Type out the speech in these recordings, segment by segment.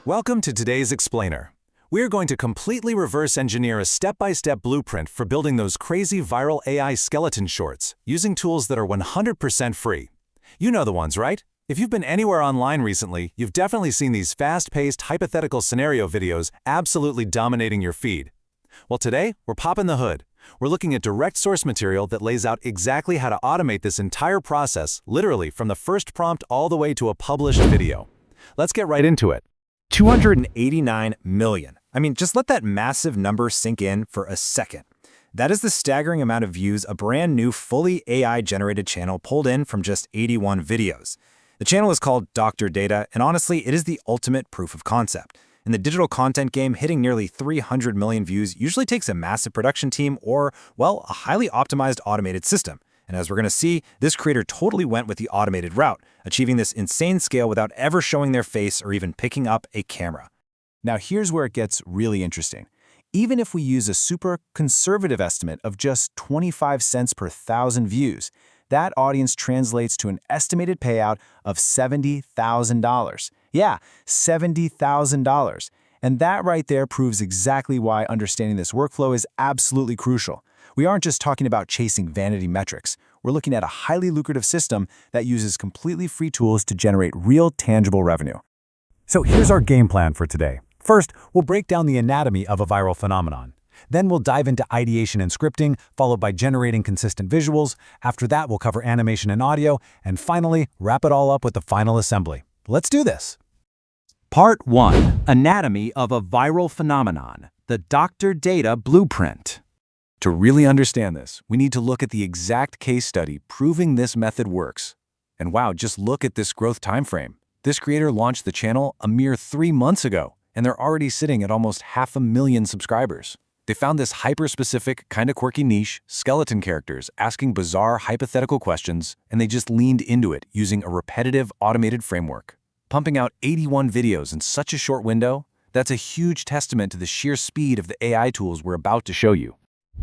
Welcome to today's Explainer. We're going to completely reverse engineer a step-by-step blueprint for building those crazy viral AI skeleton shorts using tools that are 100% free. You know the ones, right? If you've been anywhere online recently, you've definitely seen these fast-paced hypothetical scenario videos absolutely dominating your feed. Well, today, we're popping the hood. We're looking at direct source material that lays out exactly how to automate this entire process, literally from the first prompt all the way to a published video. Let's get right into it. 289 million. I mean, just let that massive number sink in for a second. That is the staggering amount of views a brand new fully AI-generated channel pulled in from just 81 videos. The channel is called Dr. Data, and honestly, it is the ultimate proof of concept. In the digital content game, hitting nearly 300 million views usually takes a massive production team or, well, a highly optimized automated system. And as we're going to see, this creator totally went with the automated route, achieving this insane scale without ever showing their face or even picking up a camera. Now here's where it gets really interesting. Even if we use a super conservative estimate of just 25 cents per 1,000 views, that audience translates to an estimated payout of $70,000. Yeah, $70,000. And that right there proves exactly why understanding this workflow is absolutely crucial. We aren't just talking about chasing vanity metrics. We're looking at a highly lucrative system that uses completely free tools to generate real, tangible revenue. So here's our game plan for today. First, we'll break down the anatomy of a viral phenomenon. Then we'll dive into ideation and scripting, followed by generating consistent visuals. After that, we'll cover animation and audio, and finally, wrap it all up with the final assembly. Let's do this. Part 1. Anatomy of a Viral Phenomenon, the Dr. Data Blueprint. To really understand this, we need to look at the exact case study proving this method works. And wow, just look at this growth time frame. This creator launched the channel a mere 3 months ago, and they're already sitting at almost 500,000 subscribers. They found this hyper-specific, kinda quirky niche, skeleton characters asking bizarre hypothetical questions, and they just leaned into it using a repetitive automated framework. Pumping out 81 videos in such a short window, that's a huge testament to the sheer speed of the AI tools we're about to show you.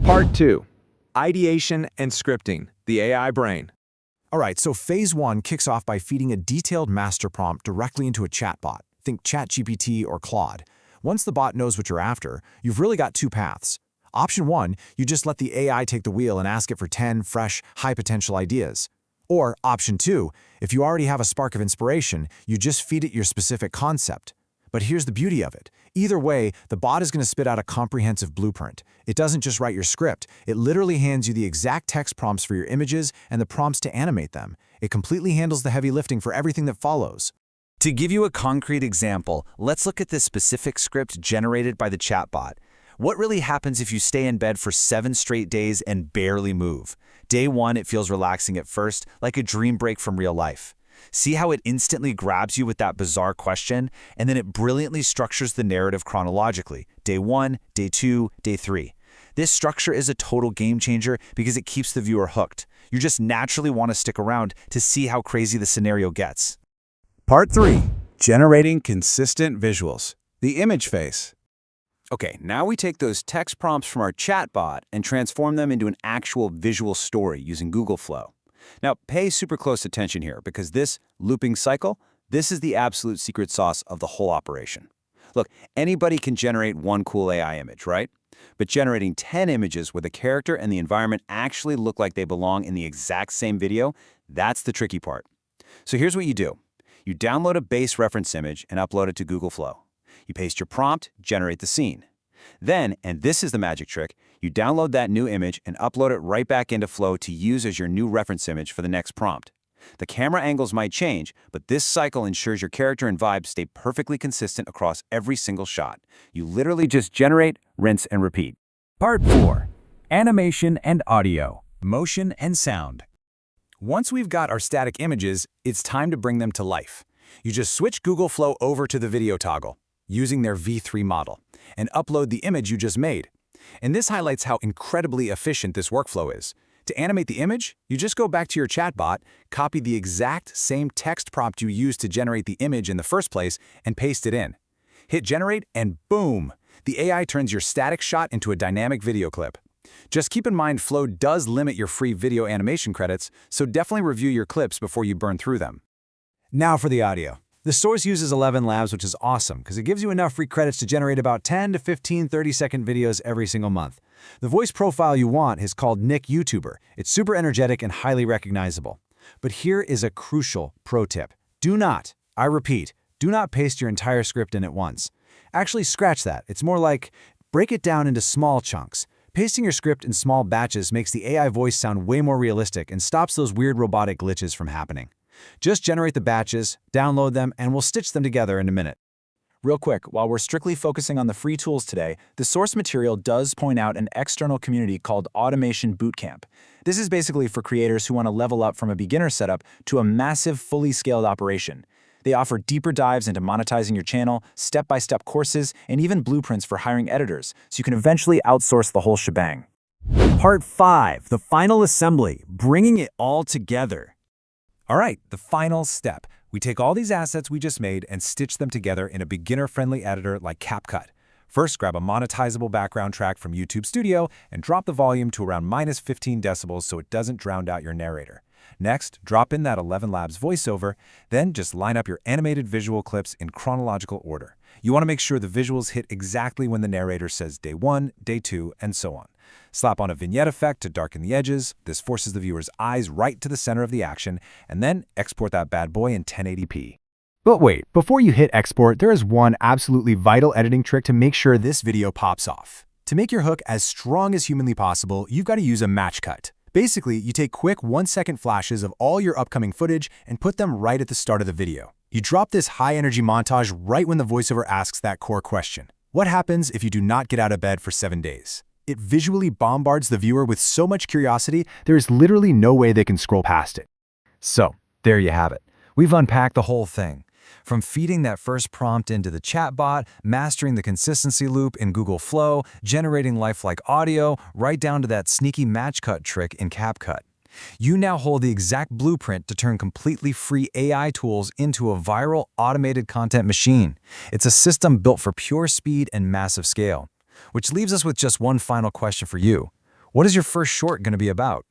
Part 2. Ideation and Scripting, the AI Brain. All right, so phase 1 kicks off by feeding a detailed master prompt directly into a chatbot. Think ChatGPT or Claude. Once the bot knows what you're after, you've really got two paths. Option 1, you just let the AI take the wheel and ask it for 10 fresh, high-potential ideas. Or option 2, if you already have a spark of inspiration, you just feed it your specific concept. But here's the beauty of it. Either way, the bot is going to spit out a comprehensive blueprint. It doesn't just write your script. It literally hands you the exact text prompts for your images and the prompts to animate them. It completely handles the heavy lifting for everything that follows. To give you a concrete example, let's look at this specific script generated by the chatbot. What really happens if you stay in bed for 7 straight days and barely move? Day 1, it feels relaxing at first, like a dream break from real life. See how it instantly grabs you with that bizarre question, and then it brilliantly structures the narrative chronologically. Day 1, Day 2, Day 3. This structure is a total game changer because it keeps the viewer hooked. You just naturally want to stick around to see how crazy the scenario gets. Part 3. Generating consistent visuals. The image phase. Okay, now we take those text prompts from our chatbot and transform them into an actual visual story using Google Flow. Now, pay super close attention here because this looping cycle, this is the absolute secret sauce of the whole operation. Look, anybody can generate one cool AI image, right? But generating 10 images where the character and the environment actually look like they belong in the exact same video, that's the tricky part. So here's what you do. You download a base reference image and upload it to Google Flow. You paste your prompt, generate the scene. Then, and this is the magic trick, you download that new image and upload it right back into Flow to use as your new reference image for the next prompt. The camera angles might change, but this cycle ensures your character and vibe stay perfectly consistent across every single shot. You literally just generate, rinse, and repeat. Part 4. Animation and audio. Motion and sound. Once we've got our static images, it's time to bring them to life. You just switch Google Flow over to the video toggle, using their V3 model, and upload the image you just made. And this highlights how incredibly efficient this workflow is. To animate the image, you just go back to your chatbot, copy the exact same text prompt you used to generate the image in the first place, and paste it in. Hit generate, and boom! The AI turns your static shot into a dynamic video clip. Just keep in mind Flow does limit your free video animation credits, so definitely review your clips before you burn through them. Now for the audio. The source uses 11 Labs, which is awesome because it gives you enough free credits to generate about 10 to 15 30-second videos every single month. The voice profile you want is called Nick YouTuber. It's super energetic and highly recognizable. But here is a crucial pro tip. Do not, I repeat, do not paste your entire script in at once. Actually, scratch that. It's more like break it down into small chunks. Pasting your script in small batches makes the AI voice sound way more realistic and stops those weird robotic glitches from happening. Just generate the batches, download them, and we'll stitch them together in a minute. Real quick, while we're strictly focusing on the free tools today, the source material does point out an external community called Automation Bootcamp. This is basically for creators who want to level up from a beginner setup to a massive, fully scaled operation. They offer deeper dives into monetizing your channel, step-by-step courses, and even blueprints for hiring editors, so you can eventually outsource the whole shebang. Part 5, the final assembly, bringing it all together. All right, the final step. We take all these assets we just made and stitch them together in a beginner-friendly editor like CapCut. First, grab a monetizable background track from YouTube Studio and drop the volume to around -15 decibels so it doesn't drown out your narrator. Next, drop in that 11 Labs voiceover, then just line up your animated visual clips in chronological order. You want to make sure the visuals hit exactly when the narrator says day 1, day 2, and so on. Slap on a vignette effect to darken the edges. This forces the viewer's eyes right to the center of the action, and then export that bad boy in 1080p. But wait, before you hit export, there is one absolutely vital editing trick to make sure this video pops off. To make your hook as strong as humanly possible, you've got to use a match cut. Basically, you take quick 1-second flashes of all your upcoming footage and put them right at the start of the video. You drop this high-energy montage right when the voiceover asks that core question. What happens if you do not get out of bed for 7 days? It visually bombards the viewer with so much curiosity, there is literally no way they can scroll past it. So, there you have it. We've unpacked the whole thing. From feeding that first prompt into the chatbot, mastering the consistency loop in Google Flow, generating lifelike audio, right down to that sneaky match cut trick in CapCut. You now hold the exact blueprint to turn completely free AI tools into a viral, automated content machine. It's a system built for pure speed and massive scale. Which leaves us with just one final question for you. What is your first short going to be about?